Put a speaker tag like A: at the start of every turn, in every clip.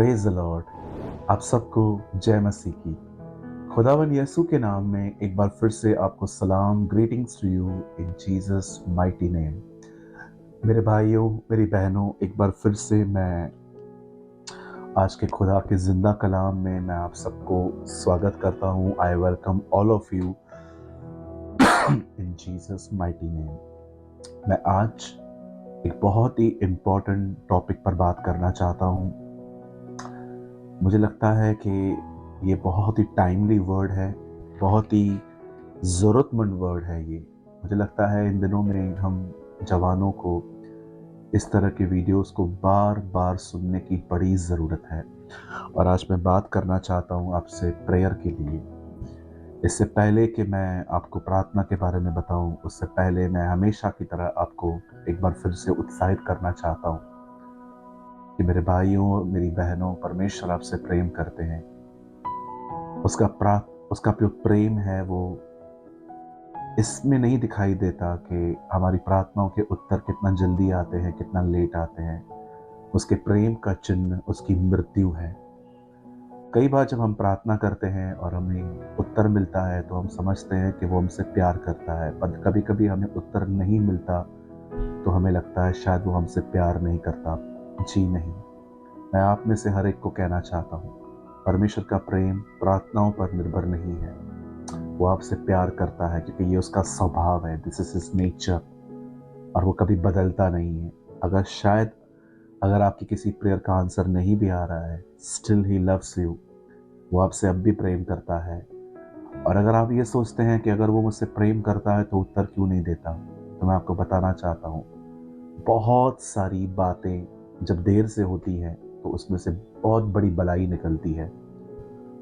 A: Praise the Lord. आप सबको जय मसीह की। खुदावन यीशु के नाम में एक बार फिर से आपको सलाम, greetings to you in Jesus mighty name. मेरे भाइयों, मेरी बहनों, एक बार फिर से मैं आज के खुदा के जिंदा कलाम में मैं आप सबको स्वागत करता हूँ। I welcome all of you in Jesus mighty name. मैं आज एक बहुत ही इम्पोर्टेंट टॉपिक पर बात करना चाहता हूँ। मुझे लगता है कि ये बहुत ही टाइमली वर्ड है, बहुत ही ज़रूरतमंद वर्ड है ये। मुझे लगता है इन दिनों में हम जवानों को इस तरह के वीडियोस को बार बार सुनने की बड़ी ज़रूरत है। और आज मैं बात करना चाहता हूँ आपसे प्रेयर के लिए। इससे पहले कि मैं आपको प्रार्थना के बारे में बताऊँ, उससे पहले मैं हमेशा की तरह आपको एक बार फिर से उत्साहित करना चाहता हूँ कि मेरे भाइयों, मेरी बहनों, परमेश्वर आपसे प्रेम करते हैं। उसका जो प्रेम है वो इसमें नहीं दिखाई देता कि हमारी प्रार्थनाओं के उत्तर कितना जल्दी आते हैं, कितना लेट आते हैं। उसके प्रेम का चिन्ह उसकी मृत्यु है। कई बार जब हम प्रार्थना करते हैं और हमें उत्तर मिलता है तो हम समझते हैं कि वो हमसे प्यार करता है, पर कभी कभी हमें उत्तर नहीं मिलता तो हमें लगता है शायद वो हमसे प्यार नहीं करता। जी नहीं, मैं आप में से हर एक को कहना चाहता हूँ, परमेश्वर का प्रेम प्रार्थनाओं पर निर्भर नहीं है। वो आपसे प्यार करता है क्योंकि ये उसका स्वभाव है, दिस इज हिज नेचर, और वो कभी बदलता नहीं है। अगर आपकी किसी प्रेयर का आंसर नहीं भी आ रहा है, स्टिल ही लव्स यू। वो आपसे अब भी प्रेम करता है। और अगर आप ये सोचते हैं कि अगर वो मुझसे प्रेम करता है तो उत्तर क्यों नहीं देता, तो मैं आपको बताना चाहता हूँ, बहुत सारी बातें जब देर से होती हैं तो उसमें से बहुत बड़ी भलाई निकलती है।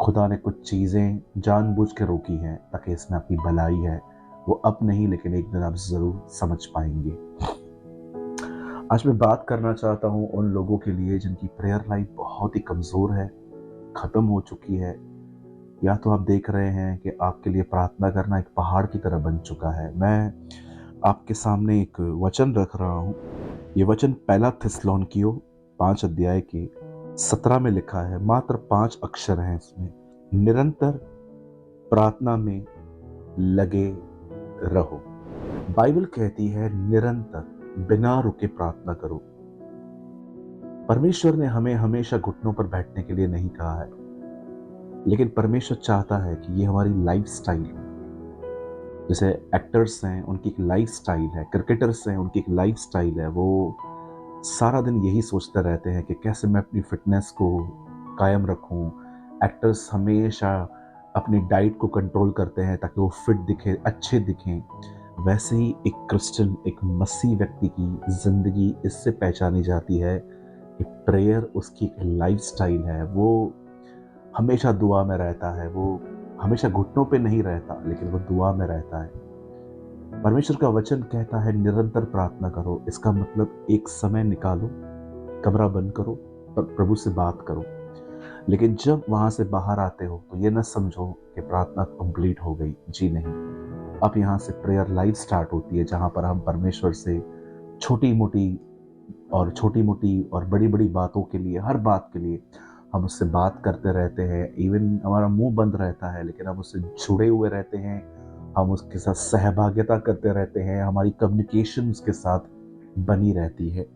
A: खुदा ने कुछ चीज़ें जानबूझ के रोकी हैं ताकि इसमें आपकी भलाई है। वो अब नहीं, लेकिन एक दिन आप ज़रूर समझ पाएंगे। आज मैं बात करना चाहता हूँ उन लोगों के लिए जिनकी प्रेयर लाइफ बहुत ही कमज़ोर है, ख़त्म हो चुकी है, या तो आप देख रहे हैं कि आपके लिए प्रार्थना करना एक पहाड़ की तरह बन चुका है। मैं आपके सामने एक वचन रख रहा हूँ। ये वचन पहला थिस्सलुनीकियों 5 अध्याय के 17 में लिखा है। मात्र 5 अक्षर हैं इसमें। निरंतर प्रार्थना में लगे रहो। बाइबल कहती है निरंतर, बिना रुके प्रार्थना करो। परमेश्वर ने हमें हमेशा घुटनों पर बैठने के लिए नहीं कहा है, लेकिन परमेश्वर चाहता है कि ये हमारी लाइफ स्टाइल हो। जैसे एक्टर्स हैं, उनकी एक लाइफ स्टाइल है, क्रिकेटर्स हैं, उनकी एक लाइफ स्टाइल है। वो सारा दिन यही सोचते रहते हैं कि कैसे मैं अपनी फिटनेस को कायम रखूं। एक्टर्स हमेशा अपनी डाइट को कंट्रोल करते हैं ताकि वो फिट दिखे, अच्छे दिखें। वैसे ही एक क्रिश्चियन, एक मसीह व्यक्ति की ज़िंदगी इससे पहचानी जाती है कि प्रेयर उसकी एक लाइफ स्टाइल है। वो हमेशा दुआ में रहता है, वो हमेशा घुटनों पे नहीं रहता, लेकिन वो दुआ में रहता है। परमेश्वर का वचन कहता है निरंतर प्रार्थना करो। इसका मतलब एक समय निकालो, कमरा बंद करो, प्रभु से बात करो। लेकिन जब वहां से बाहर आते हो तो ये न समझो कि प्रार्थना कंप्लीट हो गई। जी नहीं, अब यहाँ से प्रेयर लाइफ स्टार्ट होती है, जहाँ पर हम परमेश्वर से छोटी मोटी और बड़ी बड़ी बातों के लिए, हर बात के लिए हम उससे बात करते रहते हैं। इवन हमारा मुंह बंद रहता है, लेकिन हम उससे जुड़े हुए रहते हैं। हम उसके साथ सहभागिता करते रहते हैं, हमारी कम्युनिकेशन उसके साथ बनी रहती है।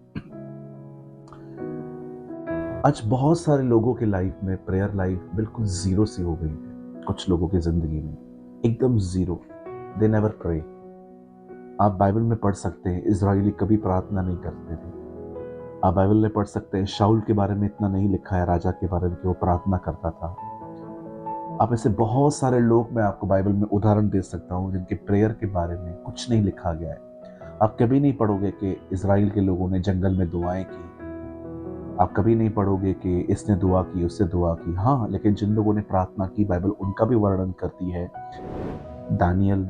A: आज बहुत सारे लोगों की लाइफ में प्रेयर लाइफ बिल्कुल जीरो सी हो गई है। कुछ लोगों की जिंदगी में एकदम जीरो, दे नेवर प्रे। आप बाइबल में पढ़ सकते हैं इजराइली कभी प्रार्थना नहीं करते थे। आप बाइबल में पढ़ सकते हैं शाऊल के बारे में इतना नहीं लिखा है, राजा के बारे में, कि वो प्रार्थना करता था। आप ऐसे बहुत सारे लोग मैं आपको बाइबल में उदाहरण दे सकता हूँ जिनके प्रेयर के बारे में कुछ नहीं लिखा गया है। आप कभी नहीं पढ़ोगे कि इजराइल के लोगों ने जंगल में दुआएं की। आप कभी नहीं पढ़ोगे कि इसने दुआ की, उससे दुआ की। हाँ, लेकिन जिन लोगों ने प्रार्थना की, बाइबल उनका भी वर्णन करती है। दानियल,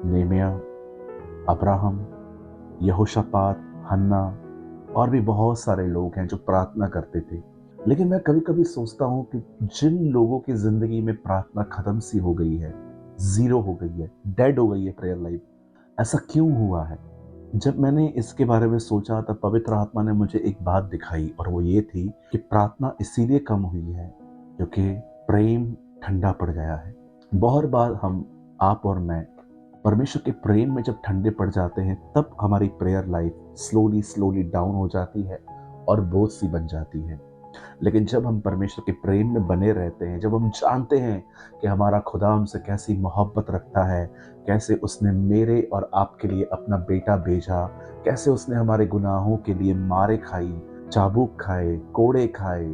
A: नेमिया, अब्राहम, यहोशापात, हन्ना, और भी बहुत सारे लोग हैं जो प्रार्थना करते थे। लेकिन मैं कभी कभी सोचता हूँ कि जिन लोगों की जिंदगी में प्रार्थना खत्म सी हो गई है, जीरो हो गई है, डेड हो गई है प्रेयर लाइफ, ऐसा क्यों हुआ है? जब मैंने इसके बारे में सोचा तब पवित्र आत्मा ने मुझे एक बात दिखाई, और वो ये थी कि प्रार्थना इसीलिए कम हुई है क्योंकि प्रेम ठंडा पड़ गया है। बहुत बार हम, आप और मैं, परमेश्वर के प्रेम में जब ठंडे पड़ जाते हैं तब हमारी prayer life slowly slowly down हो जाती है और बोझ सी बन जाती है। लेकिन जब हम परमेश्वर के प्रेम में बने रहते हैं, जब हम जानते हैं कि हमारा खुदा हमसे कैसी मोहब्बत रखता है, कैसे उसने मेरे और आपके लिए अपना बेटा भेजा, कैसे उसने हमारे गुनाहों के लिए मारे खाई, चाबुक खाए, कोड़े खाए,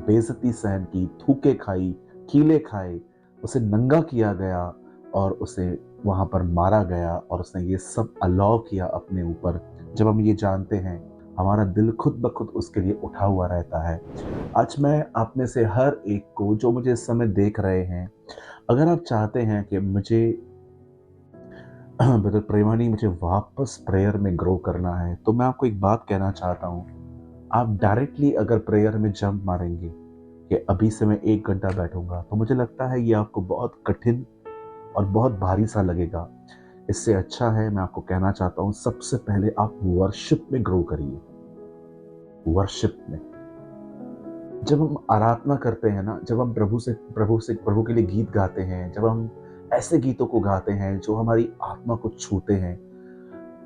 A: बेइज्जती सहन की, थूके खाई, कीले खाए, उसे नंगा किया गया और उसे वहां पर मारा गया, और उसने ये सब अलाउ किया अपने ऊपर। जब हम ये जानते हैं, हमारा दिल खुद ब खुद उसके लिए उठा हुआ रहता है। आज मैं आप में से हर एक को, जो मुझे इस समय देख रहे हैं, अगर आप चाहते हैं कि मुझे ब्रदर प्रेमानी, मुझे वापस प्रेयर में ग्रो करना है, तो मैं आपको एक बात कहना चाहता हूँ। आप डायरेक्टली अगर प्रेयर में जंप मारेंगे कि अभी से मैं 1 घंटा बैठूंगा, तो मुझे लगता है ये आपको बहुत कठिन और बहुत भारी सा लगेगा। इससे अच्छा है, मैं आपको कहना चाहता हूँ, सबसे पहले आप वर्शिप में ग्रो करिए। वर्शिप में जब हम आराधना करते हैं ना, जब हम प्रभु के लिए गीत गाते हैं, जब हम ऐसे गीतों को गाते हैं जो हमारी आत्मा को छूते हैं,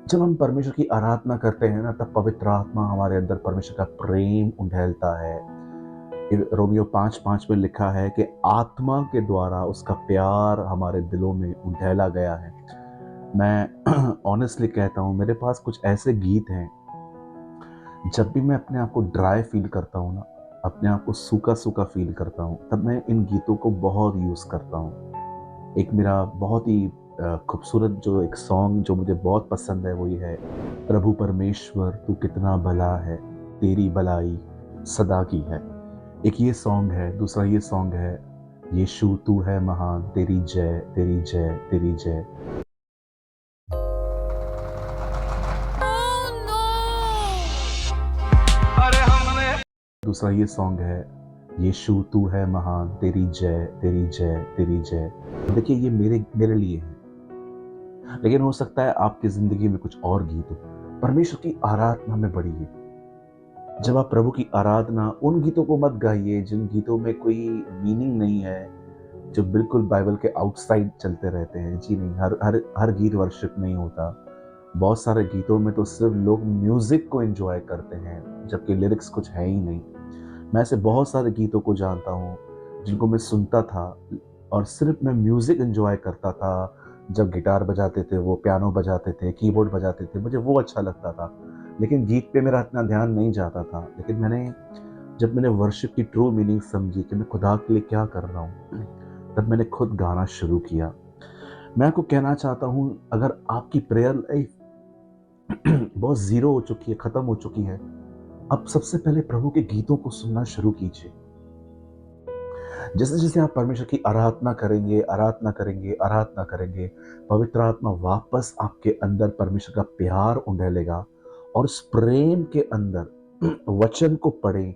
A: जब हम परमेश्वर की आराधना करते हैं ना, तब पवित्र आत्मा हमारे अंदर परमेश्वर का प्रेम उंडेलता है। रोमियो 5:5 में लिखा है कि आत्मा के द्वारा उसका प्यार हमारे दिलों में उंडेला गया है। मैं ऑनेस्टली कहता हूँ, मेरे पास कुछ ऐसे गीत हैं, जब भी मैं अपने आप को ड्राई फील करता हूँ ना, अपने आप को सूखा सूखा फील करता हूँ, तब मैं इन गीतों को बहुत यूज़ करता हूँ। एक मेरा बहुत ही खूबसूरत जो एक सॉन्ग जो मुझे बहुत पसंद है, वो ये है, प्रभु परमेश्वर तू कितना भला है, तेरी भलाई सदा की है। एक ये सॉन्ग है। दूसरा ये सॉन्ग है, यीशु तू है महान, तेरी जय तेरी जय तेरी जय। दूसरा ये सॉन्ग है, यीशु तू है महान, तेरी जय तेरी जय तेरी जय। देखिए, ये मेरे मेरे लिए है, लेकिन हो सकता है आपकी जिंदगी में कुछ और गीत हो। परमेश्वर की आराधना में बढ़िए। जब आप प्रभु की आराधना, उन गीतों को मत गाइए जिन गीतों में कोई मीनिंग नहीं है, जो बिल्कुल बाइबल के आउटसाइड चलते रहते हैं। जी नहीं, हर हर हर गीत वर्शिप नहीं होता। बहुत सारे गीतों में तो सिर्फ लोग म्यूजिक को एंजॉय करते हैं, जबकि लिरिक्स कुछ है ही नहीं। मैं ऐसे बहुत सारे गीतों को जानता हूँ जिनको मैं सुनता था और सिर्फ मैं म्यूजिक एंजॉय करता था। जब गिटार बजाते थे, वो पियानो बजाते थे, कीबोर्ड बजाते थे, मुझे वो अच्छा लगता था, लेकिन गीत पे मेरा इतना ध्यान नहीं जाता था। लेकिन जब मैंने वर्शिप की ट्रू मीनिंग समझी कि मैं खुदा के लिए क्या कर रहा हूँ, तब मैंने खुद गाना शुरू किया। मैं आपको कहना चाहता हूँ, अगर आपकी प्रेयर लाइफ बहुत जीरो हो चुकी है, खत्म हो चुकी है, अब सबसे पहले प्रभु के गीतों को सुनना शुरू कीजिए। जैसे जैसे आप परमेश्वर की आराधना करेंगे, आराधना करेंगे, आराधना करेंगे, पवित्र आत्मा वापस आपके अंदर परमेश्वर का प्यार उंडेलेगा, और उस प्रेम के अंदर वचन को पढ़ें,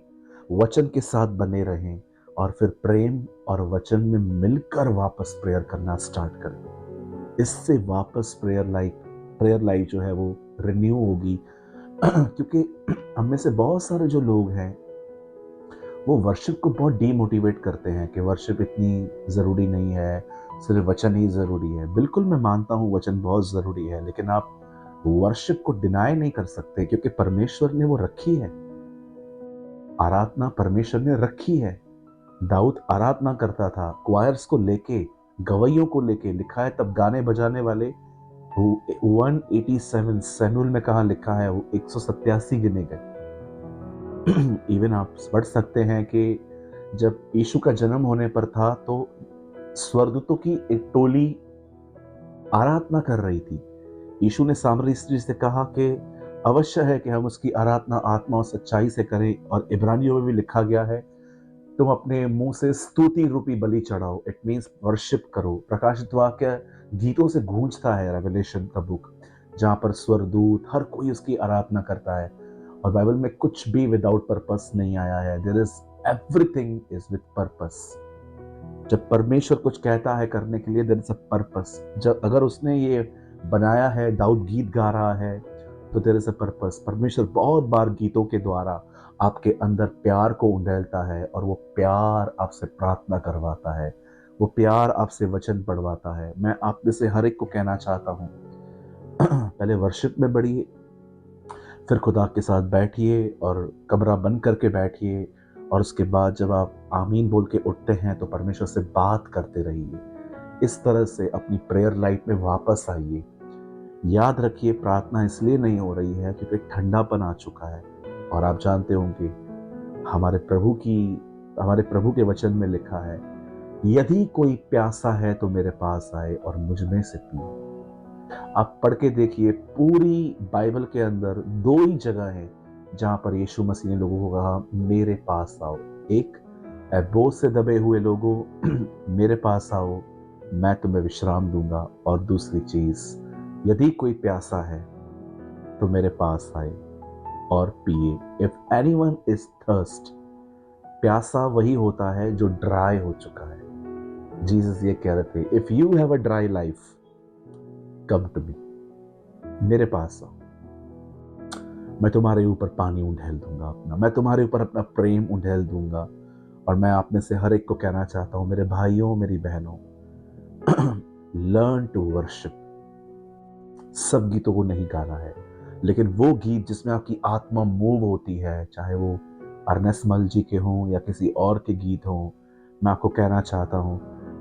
A: वचन के साथ बने रहें, और फिर प्रेम और वचन में मिलकर वापस प्रेयर करना स्टार्ट करें। इससे वापस प्रेयर लाइफ जो है वो रिन्यू होगी। क्योंकि हम में से बहुत सारे जो लोग हैं, वो वर्शिप को बहुत डीमोटिवेट करते हैं कि वर्शिप इतनी ज़रूरी नहीं है, सिर्फ वचन ही ज़रूरी है। बिल्कुल, मैं मानता हूँ वचन बहुत ज़रूरी है, लेकिन आप वर्शिप को डिनाई नहीं कर सकते, क्योंकि परमेश्वर ने वो रखी है। आराधना परमेश्वर ने रखी है। दाऊद आराधना करता था, क्वायर्स को लेके, गवैयों को लेके। लिखा है, तब गाने बजाने वाले 187, सैमुएल में कहाँ लिखा है, वो 187 गिने गए। इवन आप पढ़ सकते हैं कि जब यीशु का जन्म होने पर था, तो स्वर्गदूतों की एक टोली आराधना कर रही थी। यीशु ने सामरी स्त्री से कहा कि अवश्य है कि हम उसकी आराधना आत्मा और सच्चाई से करें, और इब्रानियों में भी लिखा गया है, तुम अपने मुंह से स्तुति रूपी बलि चढ़ाओ। इट मीन्स वर्शिप करो। प्रकाशित वाक्य गीतों से गूंजता है, रेवलेशन का बुक, जहां पर स्वर्गदूत हर कोई उसकी आराधना करता है। और बाइबल में कुछ भी विदाउट पर्पस नहीं आया है। There is everything is with purpose. जब परमेश्वर कुछ कहता है करने के लिए, देयर इज अ पर्पस। जब अगर उसने ये बनाया है, दाऊद गीत गा रहा है, तो देयर इज अ पर्पस। परमेश्वर बहुत बार गीतों के द्वारा आपके अंदर प्यार को उंडेलता है और वो प्यार आपसे प्रार्थना करवाता है, वो प्यार आपसे वचन पढ़वाता है। मैं आप में से हर एक को कहना चाहता हूँ, पहले वर्शिप में बढ़िए, फिर खुदा के साथ बैठिए और कमरा बंद करके बैठिए, और उसके बाद जब आप आमीन बोल के उठते हैं तो परमेश्वर से बात करते रहिए। इस तरह से अपनी प्रेयर लाइफ में वापस आइए। याद रखिए, प्रार्थना इसलिए नहीं हो रही है क्योंकि ठंडापन आ चुका है। और आप जानते होंगे हमारे प्रभु के वचन में लिखा है, यदि कोई प्यासा है तो मेरे पास आए और मुझ में से पिए। आप पढ़ के देखिए, पूरी बाइबल के अंदर दो ही जगह है जहां पर यीशु मसीह ने लोगों को कहा मेरे पास आओ। एक, ऐ बोझ से दबे हुए लोगों मेरे पास आओ, मैं तुम्हें विश्राम दूंगा। और दूसरी चीज, यदि कोई प्यासा है तो मेरे पास आए और पिए। इफ एनीवन इज थर्स्ट, प्यासा वही होता है जो ड्राई हो चुका है। जीसस ये कह रहे थे, if you have a dry life come to me, मेरे पास आओ, मैं तुम्हारे ऊपर पानी उंडेल दूंगा अपना, मैं तुम्हारे ऊपर अपना प्रेम उंडेल दूंगा। और मैं आप में से हर एक को कहना चाहता हूं, मेरे भाइयों मेरी बहनों, लर्न टू वर्शिप। सब गीतों को नहीं गाना है, लेकिन वो गीत जिसमें आपकी आत्मा मूव होती है, चाहे वो अर्नेस मल जी के हों या किसी और के गीत हों, मैं आपको कहना चाहता हूं,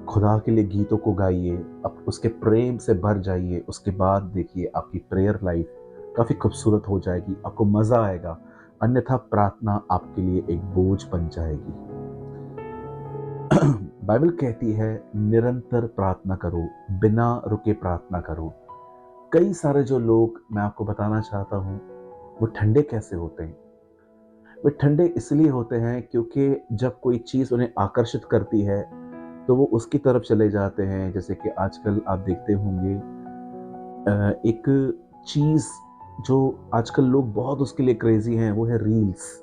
A: खुदा के लिए गीतों को गाइए, अब उसके प्रेम से भर जाइए। उसके बाद देखिए आपकी प्रेयर लाइफ काफी खूबसूरत हो जाएगी, आपको मजा आएगा। अन्यथा प्रार्थना आपके लिए एक बोझ बन जाएगी। बाइबल कहती है निरंतर प्रार्थना करो, बिना रुके प्रार्थना करो। कई सारे जो लोग, मैं आपको बताना चाहता हूं, वो ठंडे कैसे होते हैं? वे ठंडे इसलिए होते हैं क्योंकि जब कोई चीज उन्हें आकर्षित करती है तो वो उसकी तरफ चले जाते हैं। जैसे कि आजकल आप देखते होंगे, एक चीज जो आजकल लोग बहुत उसके लिए क्रेजी हैं, वो है रील्स।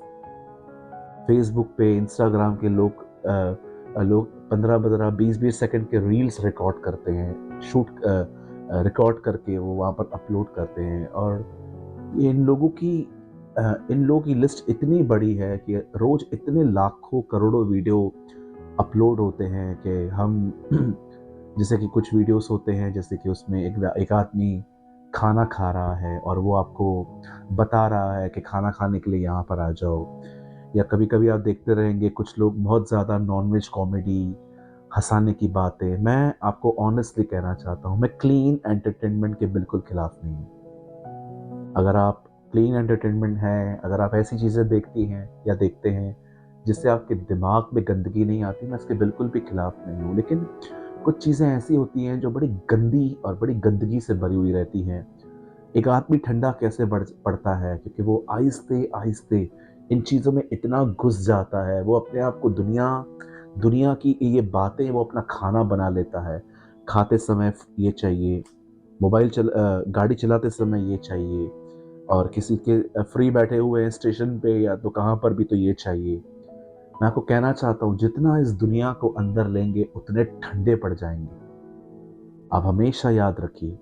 A: फेसबुक पे, इंस्टाग्राम के लोग 15-15, 20-20 सेकंड के रील्स रिकॉर्ड करते हैं, रिकॉर्ड करके वो वहाँ पर अपलोड करते हैं। और ये इन लोगों की लिस्ट इतनी बड़ी है कि रोज इतने लाखों करोड़ों वीडियो अपलोड होते हैं कि हम जैसे कि कुछ वीडियोस होते हैं, जैसे कि उसमें एक आदमी खाना खा रहा है और वो आपको बता रहा है कि खाना खाने के लिए यहाँ पर आ जाओ। या कभी कभी आप देखते रहेंगे कुछ लोग बहुत ज़्यादा नॉनवेज कॉमेडी, हंसाने की बातें। मैं आपको ऑनेस्टली कहना चाहता हूँ, मैं क्लीन एंटरटेनमेंट के बिल्कुल खिलाफ नहीं हूँ। अगर आप क्लीन एंटरटेनमेंट है, अगर आप ऐसी चीज़ें देखती हैं या देखते हैं जिससे आपके दिमाग में गंदगी नहीं आती, मैं इसके बिल्कुल भी खिलाफ नहीं हूँ। लेकिन कुछ चीज़ें ऐसी होती हैं जो बड़ी गंदी और बड़ी गंदगी से भरी हुई रहती हैं। एक आदमी ठंडा कैसे पड़ता है? क्योंकि वो आहिस्ते आहिस्ते इन चीज़ों में इतना घुस जाता है, वो अपने आप को दुनिया की ये बातें वो अपना खाना बना लेता है। खाते समय ये चाहिए, गाड़ी चलाते समय ये चाहिए, और किसी के फ्री बैठे हुए हैं स्टेशन पे या तो कहाँ पर भी, तो ये चाहिए। मैं आपको कहना चाहता हूँ, जितना इस दुनिया को अंदर लेंगे उतने ठंडे पड़ जाएंगे। आप हमेशा याद रखिए,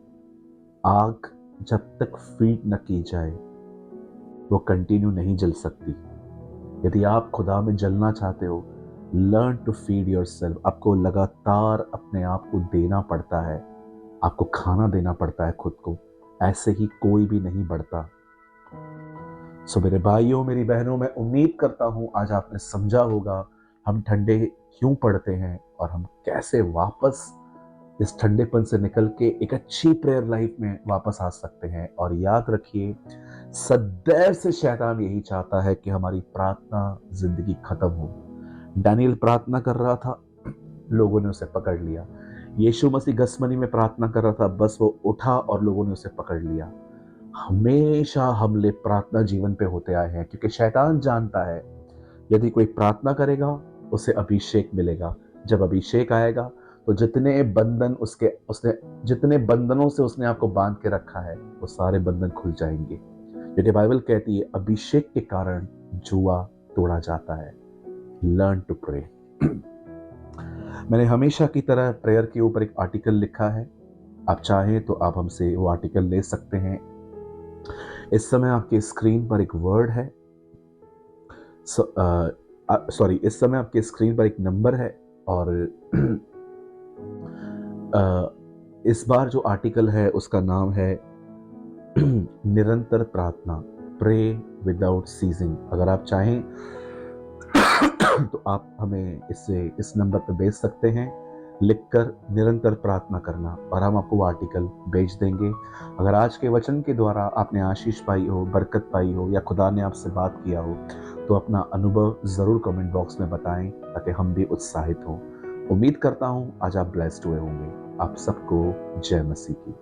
A: आग जब तक फीड न की जाए वो कंटिन्यू नहीं जल सकती। यदि आप खुदा में जलना चाहते हो, लर्न टू फीड योरसेल्फ। आपको लगातार अपने आप को देना पड़ता है, आपको खाना देना पड़ता है खुद को। ऐसे ही कोई भी नहीं बढ़ता। सो मेरे भाइयों मेरी बहनों, मैं उम्मीद करता हूं आज आपने समझा होगा हम ठंडे क्यों पड़ते हैं और हम कैसे वापस इस ठंडेपन से निकल के एक अच्छी प्रेयर लाइफ में वापस आ सकते हैं। और याद रखिए, सदैव से शैतान यही चाहता है कि हमारी प्रार्थना जिंदगी खत्म हो। दानियल प्रार्थना कर रहा था, लोगों ने उसे पकड़ लिया। यीशु मसीह गसमनी में प्रार्थना कर रहा था, बस वो उठा और लोगों ने उसे पकड़ लिया। हमेशा हमले प्रार्थना जीवन पे होते आए हैं, क्योंकि शैतान जानता है यदि कोई प्रार्थना करेगा उसे अभिषेक मिलेगा। जब अभिषेक आएगा तो जितने बंधनों से उसने आपको बांध के रखा है वो सारे बंधन खुल जाएंगे। क्योंकि बाइबल कहती है अभिषेक के कारण जुआ तोड़ा जाता है। Learn to pray. मैंने हमेशा की तरह प्रेयर के ऊपर एक आर्टिकल लिखा है, आप चाहें तो आप हमसे वो आर्टिकल ले सकते हैं। इस समय आपकी स्क्रीन पर एक वर्ड है, सॉरी, इस समय आपकी स्क्रीन पर एक नंबर है और इस बार जो आर्टिकल है उसका नाम है निरंतर प्रार्थना, प्रे विदाउट सीजिंग। अगर आप चाहें तो आप हमें इस नंबर पर भेज सकते हैं, लिखकर निरंतर प्रार्थना करना, और हम आपको वो आर्टिकल भेज देंगे। अगर आज के वचन के द्वारा आपने आशीष पाई हो, बरकत पाई हो, या खुदा ने आपसे बात किया हो, तो अपना अनुभव जरूर कमेंट बॉक्स में बताएं ताकि हम भी उत्साहित हों। उम्मीद करता हूं आज आप ब्लेस्ड हुए होंगे। आप सबको जय मसीह की।